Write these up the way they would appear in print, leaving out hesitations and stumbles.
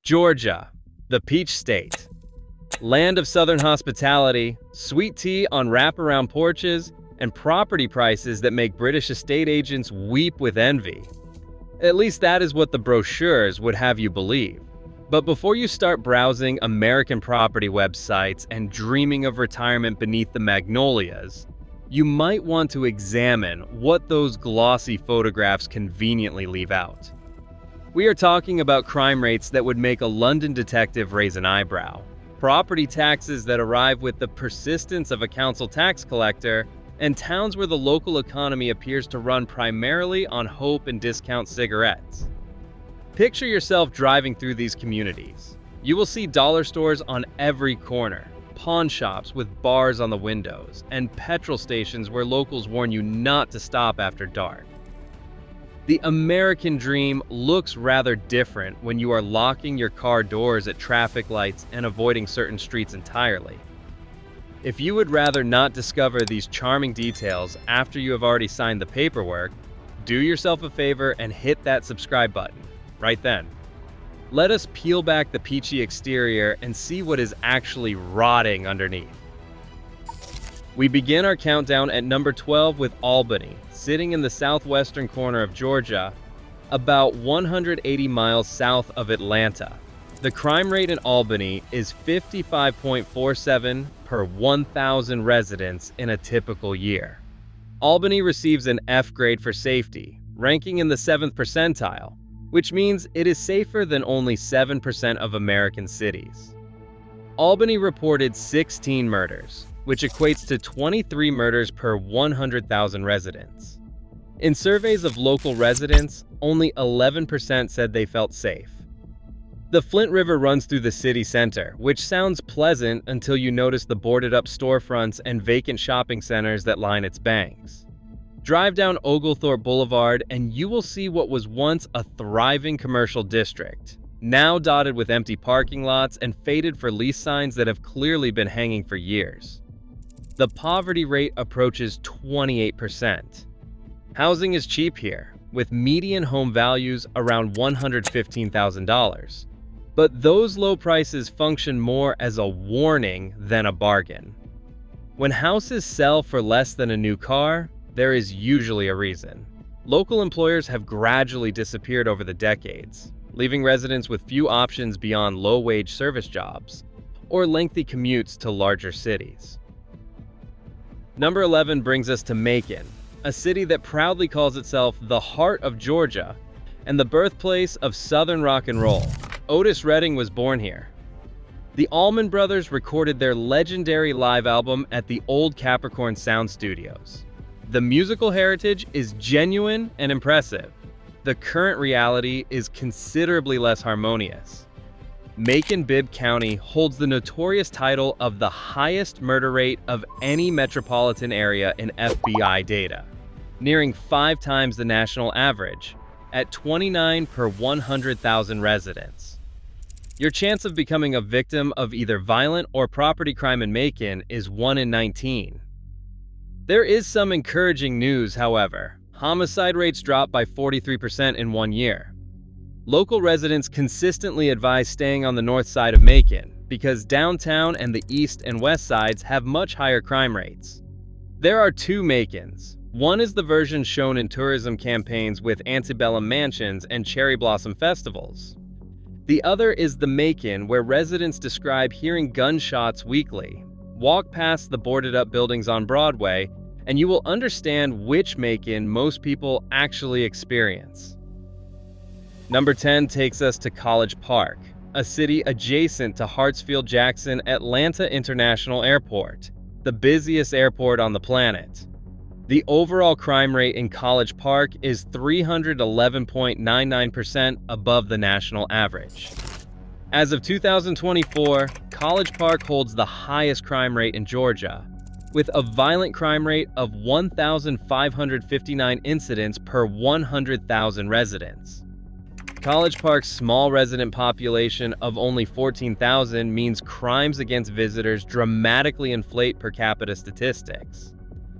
Georgia, the Peach State. Land of Southern hospitality, sweet tea on wraparound porches, and property prices that make British estate agents weep with envy. At least that is what the brochures would have you believe. But before you start browsing American property websites and dreaming of retirement beneath the magnolias, you might want to examine what those glossy photographs conveniently leave out. We are talking about crime rates that would make a London detective raise an eyebrow, property taxes that arrive with the persistence of a council tax collector, and towns where the local economy appears to run primarily on hope and discount cigarettes. Picture yourself driving through these communities. You will see dollar stores on every corner, pawn shops with bars on the windows, and petrol stations where locals warn you not to stop after dark. The American dream looks rather different when you are locking your car doors at traffic lights and avoiding certain streets entirely. If you would rather not discover these charming details after you have already signed the paperwork, do yourself a favor and hit that subscribe button right then. Let us peel back the peachy exterior and see what is actually rotting underneath. We begin our countdown at number 12 with Albany, sitting in the southwestern corner of Georgia, about 180 miles south of Atlanta. The crime rate in Albany is 55.47 per 1,000 residents in a typical year. Albany receives an F grade for safety, ranking in the 7th percentile, which means it is safer than only 7% of American cities. Albany reported 16 murders, which equates to 23 murders per 100,000 residents. In surveys of local residents, only 11% said they felt safe. The Flint River runs through the city center, which sounds pleasant until you notice the boarded-up storefronts and vacant shopping centers that line its banks. Drive down Oglethorpe Boulevard and you will see what was once a thriving commercial district, now dotted with empty parking lots and faded for lease signs that have clearly been hanging for years. The poverty rate approaches 28%. Housing is cheap here, with median home values around $115,000. But those low prices function more as a warning than a bargain. When houses sell for less than a new car, there is usually a reason. Local employers have gradually disappeared over the decades, leaving residents with few options beyond low-wage service jobs or lengthy commutes to larger cities. Number 11 brings us to Macon, a city that proudly calls itself the heart of Georgia and the birthplace of Southern rock and roll. Otis Redding was born here. The Allman Brothers recorded their legendary live album at the Old Capricorn Sound Studios. The musical heritage is genuine and impressive. The current reality is considerably less harmonious. Macon-Bibb County holds the notorious title of the highest murder rate of any metropolitan area in FBI data, nearing 5 times the national average, at 29 per 100,000 residents. Your chance of becoming a victim of either violent or property crime in Macon is 1 in 19. There is some encouraging news, however. Homicide rates dropped by 43% in 1 year. Local residents consistently advise staying on the north side of Macon because downtown and the east and west sides have much higher crime rates. There are 2 Macons. One is the version shown in tourism campaigns with antebellum mansions and cherry blossom festivals. The other is the Macon where residents describe hearing gunshots weekly. Walk past the boarded-up buildings on Broadway, and you will understand which Macon most people actually experience. Number 10 takes us to College Park, a city adjacent to Hartsfield-Jackson Atlanta International Airport, the busiest airport on the planet. The overall crime rate in College Park is 311.99% above the national average. As of 2024, College Park holds the highest crime rate in Georgia, with a violent crime rate of 1,559 incidents per 100,000 residents. College Park's small resident population of only 14,000 means crimes against visitors dramatically inflate per capita statistics.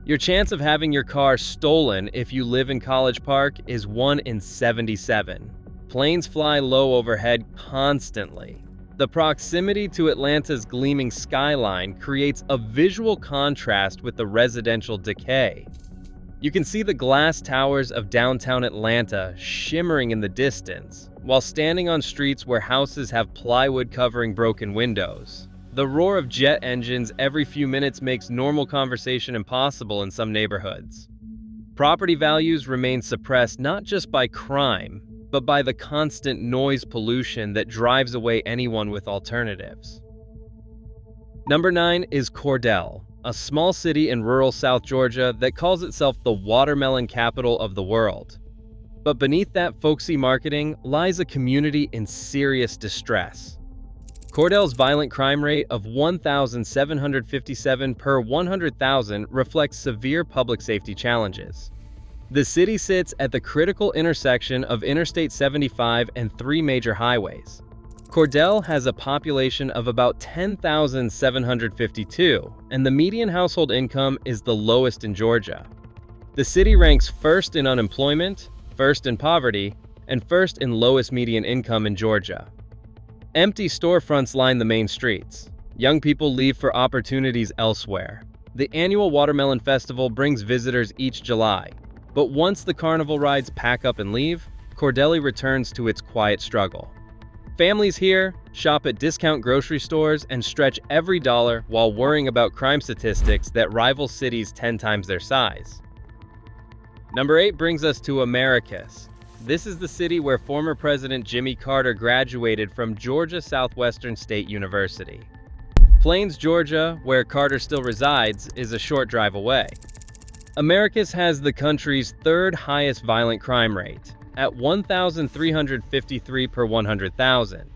Your chance of having your car stolen if you live in College Park is 1 in 77. Planes fly low overhead constantly. The proximity to Atlanta's gleaming skyline creates a visual contrast with the residential decay. You can see the glass towers of downtown Atlanta shimmering in the distance, while standing on streets where houses have plywood covering broken windows. The roar of jet engines every few minutes makes normal conversation impossible in some neighborhoods. Property values remain suppressed not just by crime, but by the constant noise pollution that drives away anyone with alternatives. Number 9 is Cordele, a small city in rural South Georgia that calls itself the watermelon capital of the world. But beneath that folksy marketing lies a community in serious distress. Cordele's violent crime rate of 1,757 per 100,000 reflects severe public safety challenges. The city sits at the critical intersection of Interstate 75 and 3 major highways. Cordele has a population of about 10,752, and the median household income is the lowest in Georgia. The city ranks first in unemployment, first in poverty, and first in lowest median income in Georgia. Empty storefronts line the main streets. Young people leave for opportunities elsewhere. The annual Watermelon Festival brings visitors each July, but once the carnival rides pack up and leave, Cordele returns to its quiet struggle. Families here shop at discount grocery stores and stretch every dollar while worrying about crime statistics that rival cities 10 times their size. Number 8 brings us to Americus. This is the city where former President Jimmy Carter graduated from Georgia Southwestern State University. Plains, Georgia, where Carter still resides, is a short drive away. Americus has the country's third highest violent crime rate, at 1,353 per 100,000.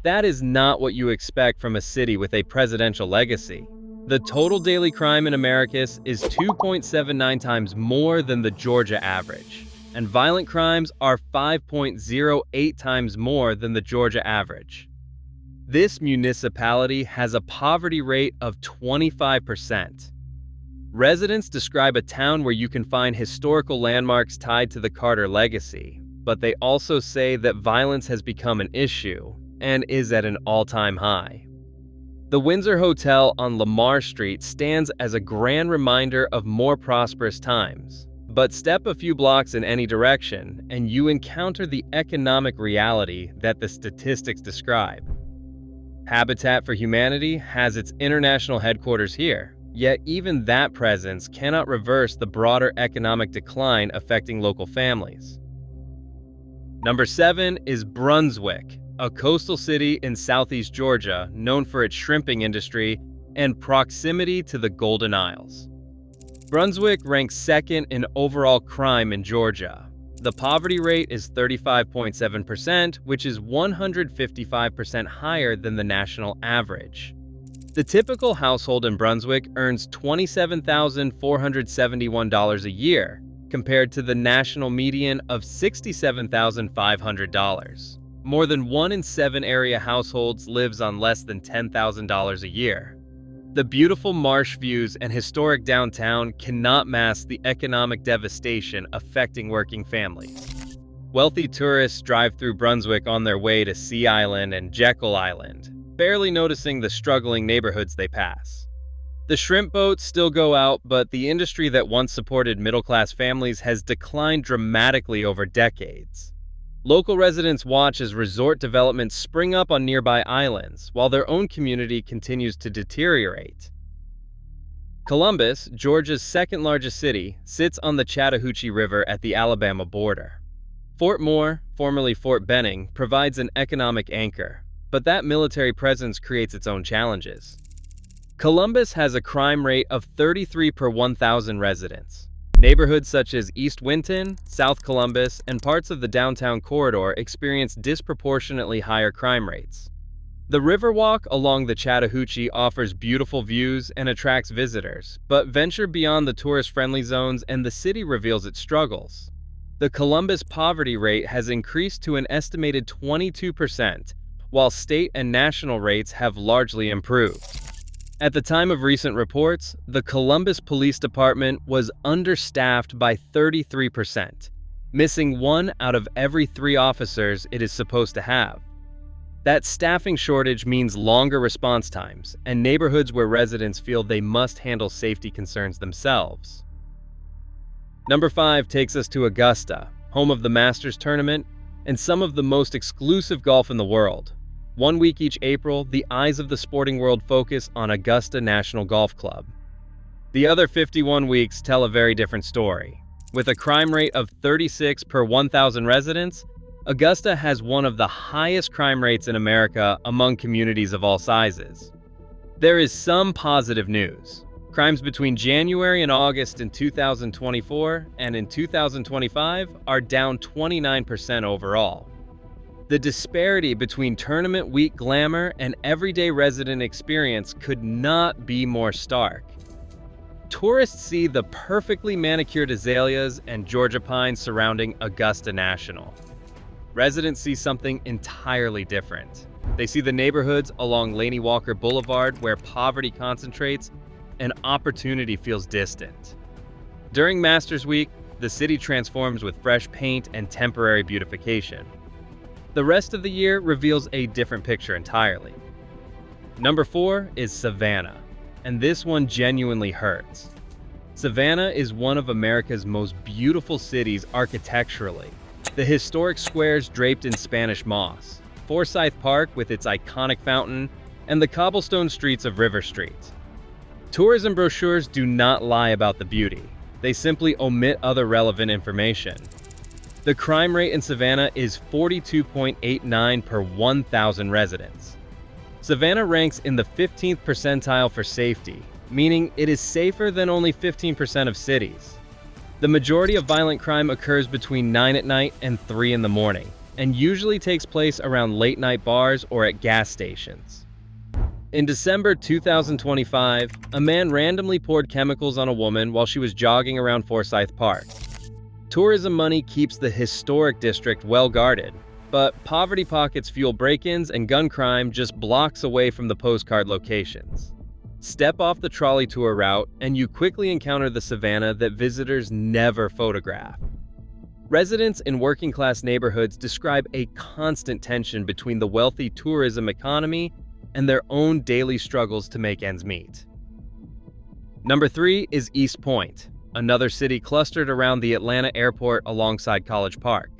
That is not what you expect from a city with a presidential legacy. The total daily crime in Americus is 2.79 times more than the Georgia average, and violent crimes are 5.08 times more than the Georgia average. This municipality has a poverty rate of 25%. Residents describe a town where you can find historical landmarks tied to the Carter legacy, but they also say that violence has become an issue and is at an all-time high. The Windsor Hotel on Lamar Street stands as a grand reminder of more prosperous times, but step a few blocks in any direction and you encounter the economic reality that the statistics describe. Habitat for Humanity has its international headquarters here, yet even that presence cannot reverse the broader economic decline affecting local families. Number 7 is Brunswick, a coastal city in southeast Georgia known for its shrimping industry and proximity to the Golden Isles. Brunswick ranks second in overall crime in Georgia. The poverty rate is 35.7%, which is 155% higher than the national average. The typical household in Brunswick earns $27,471 a year, compared to the national median of $67,500. More than 1 in 7 area households lives on less than $10,000 a year. The beautiful marsh views and historic downtown cannot mask the economic devastation affecting working families. Wealthy tourists drive through Brunswick on their way to Sea Island and Jekyll Island, barely noticing the struggling neighborhoods they pass. The shrimp boats still go out, but the industry that once supported middle-class families has declined dramatically over decades. Local residents watch as resort developments spring up on nearby islands, while their own community continues to deteriorate. Columbus, Georgia's second-largest city, sits on the Chattahoochee River at the Alabama border. Fort Moore, formerly Fort Benning, provides an economic anchor, but that military presence creates its own challenges. Columbus has a crime rate of 33 per 1,000 residents. Neighborhoods such as East Winton, South Columbus, and parts of the downtown corridor experience disproportionately higher crime rates. The Riverwalk along the Chattahoochee offers beautiful views and attracts visitors, but venture beyond the tourist-friendly zones and the city reveals its struggles. The Columbus poverty rate has increased to an estimated 22%, while state and national rates have largely improved. At the time of recent reports, the Columbus Police Department was understaffed by 33%, missing 1 out of every 3 officers it is supposed to have. That staffing shortage means longer response times and neighborhoods where residents feel they must handle safety concerns themselves. Number 5 takes us to Augusta, home of the Masters tournament and some of the most exclusive golf in the world. 1 week each April, the eyes of the sporting world focus on Augusta National Golf Club. The other 51 weeks tell a very different story. With a crime rate of 36 per 1,000 residents, Augusta has one of the highest crime rates in America among communities of all sizes. There is some positive news. Crimes between January and August in 2024 and in 2025 are down 29% overall. The disparity between tournament week glamour and everyday resident experience could not be more stark. Tourists see the perfectly manicured azaleas and Georgia pines surrounding Augusta National. Residents see something entirely different. They see the neighborhoods along Laney Walker Boulevard where poverty concentrates and opportunity feels distant. During Masters Week, the city transforms with fresh paint and temporary beautification. The rest of the year reveals a different picture entirely. Number 4 is Savannah, and this one genuinely hurts. Savannah is one of America's most beautiful cities architecturally. The historic squares draped in Spanish moss, Forsyth Park with its iconic fountain, and the cobblestone streets of River Street. Tourism brochures do not lie about the beauty. They simply omit other relevant information. The crime rate in Savannah is 42.89 per 1,000 residents. Savannah ranks in the 15th percentile for safety, meaning it is safer than only 15% of cities. The majority of violent crime occurs between 9 at night and 3 in the morning, and usually takes place around late-night bars or at gas stations. In December 2025, a man randomly poured chemicals on a woman while she was jogging around Forsyth Park. Tourism money keeps the historic district well guarded, but poverty pockets fuel break-ins and gun crime just blocks away from the postcard locations. Step off the trolley tour route and you quickly encounter the Savannah that visitors never photograph. Residents in working-class neighborhoods describe a constant tension between the wealthy tourism economy and their own daily struggles to make ends meet. Number 3 is East Point, another city clustered around the Atlanta airport alongside College Park.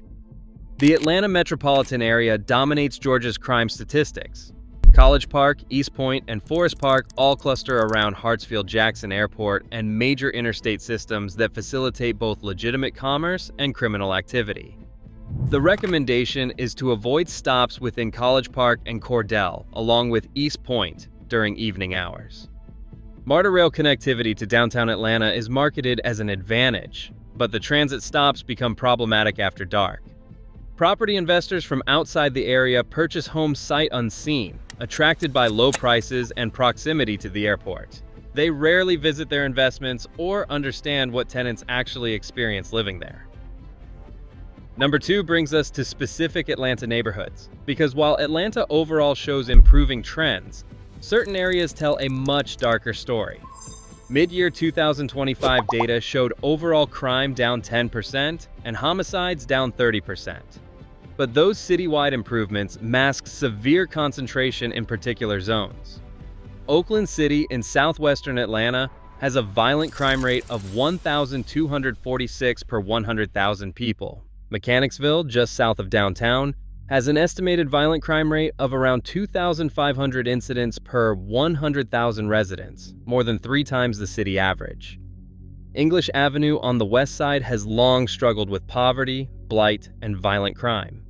The Atlanta metropolitan area dominates Georgia's crime statistics. College Park, East Point, and Forest Park all cluster around Hartsfield-Jackson Airport and major interstate systems that facilitate both legitimate commerce and criminal activity. The recommendation is to avoid stops within College Park and Cordele, along with East Point, during evening hours. MARTA rail connectivity to downtown Atlanta is marketed as an advantage, but the transit stops become problematic after dark. Property investors from outside the area purchase homes sight unseen, attracted by low prices and proximity to the airport. They rarely visit their investments or understand what tenants actually experience living there. Number 2 brings us to specific Atlanta neighborhoods, because while Atlanta overall shows improving trends, certain areas tell a much darker story. Mid-year 2025 data showed overall crime down 10% and homicides down 30%. But those citywide improvements mask severe concentration in particular zones. Oakland City in southwestern Atlanta has a violent crime rate of 1,246 per 100,000 people. Mechanicsville, just south of downtown, has an estimated violent crime rate of around 2,500 incidents per 100,000 residents, more than 3 times the city average. English Avenue on the west side has long struggled with poverty, blight, and violent crime.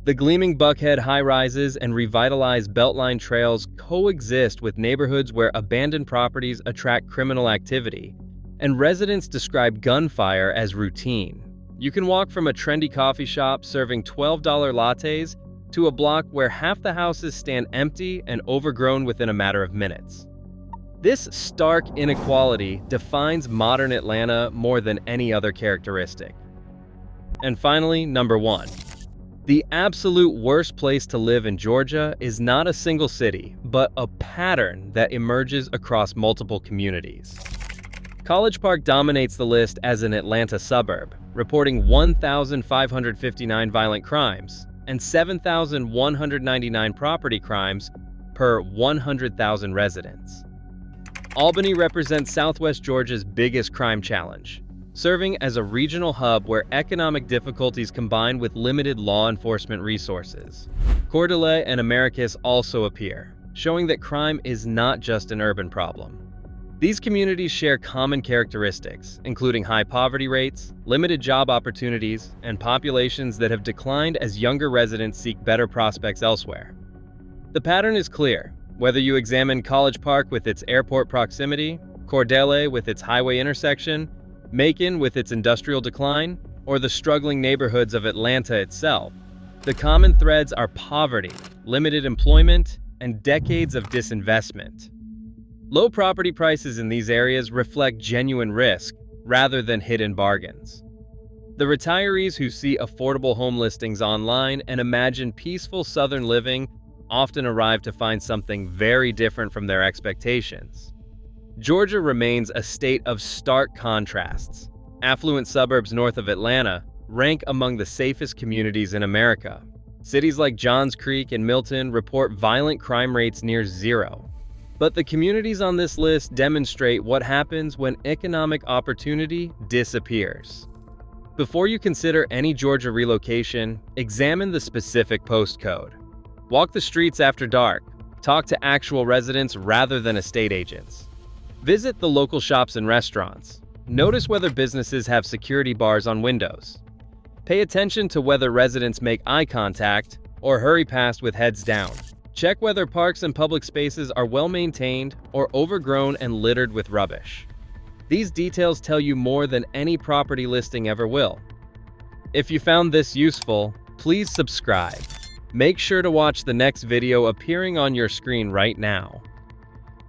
The gleaming Buckhead high-rises and revitalized Beltline trails coexist with neighborhoods where abandoned properties attract criminal activity, and residents describe gunfire as routine. You can walk from a trendy coffee shop serving $12 lattes to a block where half the houses stand empty and overgrown within a matter of minutes. This stark inequality defines modern Atlanta more than any other characteristic. And finally, number 1. The absolute worst place to live in Georgia is not a single city, but a pattern that emerges across multiple communities. College Park dominates the list as an Atlanta suburb, reporting 1,559 violent crimes and 7,199 property crimes per 100,000 residents. Albany represents Southwest Georgia's biggest crime challenge, serving as a regional hub where economic difficulties combine with limited law enforcement resources. Cordele and Americus also appear, showing that crime is not just an urban problem. These communities share common characteristics, including high poverty rates, limited job opportunities, and populations that have declined as younger residents seek better prospects elsewhere. The pattern is clear. Whether you examine College Park with its airport proximity, Cordele with its highway intersection, Macon with its industrial decline, or the struggling neighborhoods of Atlanta itself, the common threads are poverty, limited employment, and decades of disinvestment. Low property prices in these areas reflect genuine risk rather than hidden bargains. The retirees who see affordable home listings online and imagine peaceful Southern living often arrive to find something very different from their expectations. Georgia remains a state of stark contrasts. Affluent suburbs north of Atlanta rank among the safest communities in America. Cities like Johns Creek and Milton report violent crime rates near zero. But the communities on this list demonstrate what happens when economic opportunity disappears. Before you consider any Georgia relocation, examine the specific postcode. Walk the streets after dark. Talk to actual residents rather than estate agents. Visit the local shops and restaurants. Notice whether businesses have security bars on windows. Pay attention to whether residents make eye contact or hurry past with heads down. Check whether parks and public spaces are well maintained or overgrown and littered with rubbish. These details tell you more than any property listing ever will. If you found this useful, please subscribe. Make sure to watch the next video appearing on your screen right now.